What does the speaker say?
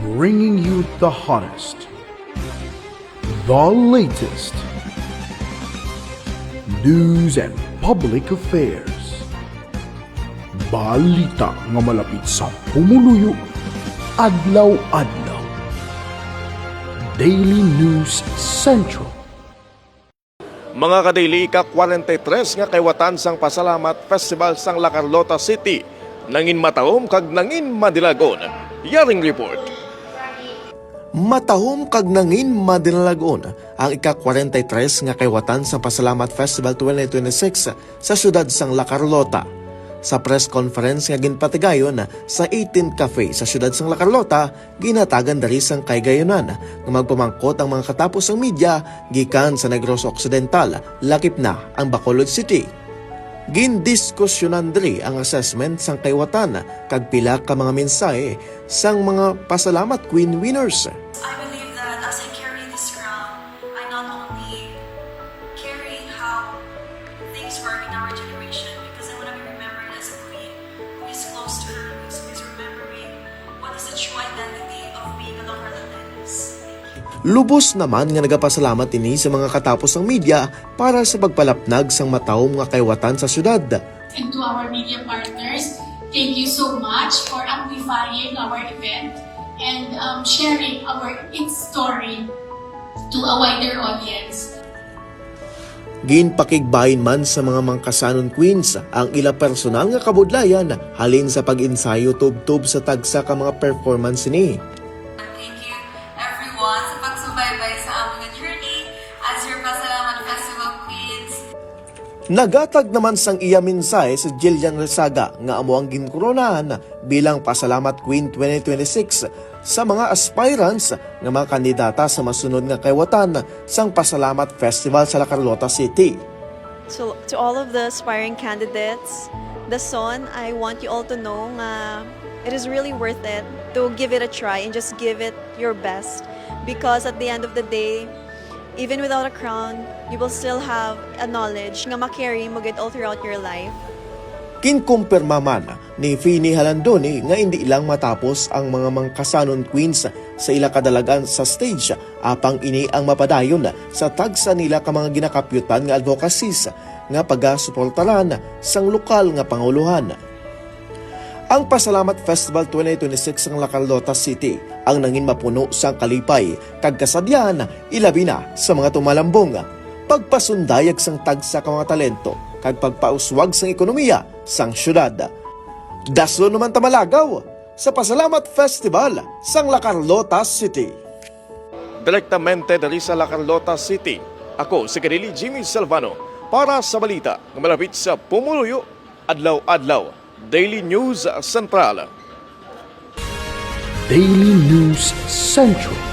bringing you the hottest, the latest news and public affairs. Balita nga malapit sa pumuluyo, adlaw-adlaw. Daily News Central. Mga kadili, ika-43 nga kaywatan sang Pasalamat Festival sang La Carlota City. Nangin matahom kag nangin madilagon. Yaring report. Matahom kag nangin madilagon ang ika-43 nga kaywatan sa Pasalamat Festival 2026 sa siyudad sang La Carlota. Sa press conference nga ginpatigayon sa 18 Cafe sa siyudad sang La Carlota, ginatagan dari sang kaygayonan nga magpamangkot ang mga katapos ng media gikan sa Negros Occidental, lakip na ang Bacolod City. Gindiskusyonan diri ang assessment sang kaywatan kag pila ka mga mensahe sang mga pasalamat queen winners. I believe that as I carry this crown, I not only carry how things were in our generation, because I want to be remembered as a queen who is close to her roots, who is remembering what is the true identity of being a Lacarlotense. Lubos naman nga nagapasalamat ini sa mga katapos ng media para sa pagpalapnag sang matahom nga kaywatan sa syudad. And to our media partners, thank you so much for amplifying our event and sharing our story to a wider audience. Ginpakigbahin man sa mga mangkasanon queens ang ila personal nga kabudlayan halin sa pag-ensayo tub-tub sa tagsa ka mga performance ni. Thank you everyone sa pagsubaybay sa aming journey as your Pasalamat Festival Queens. Nagatag naman sang iya mensahe sa Jillian Rezaga nga amo ang ginkoronahan bilang Pasalamat Queen 2026 sa mga aspirants nga mga kandidata sa masunod nga kaywatan sang Pasalamat Festival sa La Carlota City. So to all of the aspiring candidates, the son, I want you all to know it is really worth it to give it a try and just give it your best, because at the end of the day, even without a crown, you will still have a knowledge nga makarry mo all throughout your life. Kinkumpirma man ni Fini Halandoni nga hindi ilang matapos ang mga mangkasanon queens sa ila kadalagan sa stage apang ini ang mapadayon sa tagsa nila ka mga ginakapyutan nga advocacies nga pagasuportaran sang lokal nga panguluhan. Ang Pasalamat Festival 2026 ng La Carlota City ang nangin mapuno sang kalipay kag kasadyan ilabi na sa mga tumalambong pagpasundayag sang tagsa ka mga talento kag pagpauswag sang ekonomiya sang syudad. Daso naman tamalagaw sa Pasalamat Festival sang La Carlota City. Direktamente dari sa La Carlota City, ako si Kadili Jimmy Salvano para sa balita ng malapit sa pumuluyo, adlaw-adlaw. Daily News Central. Daily News Central.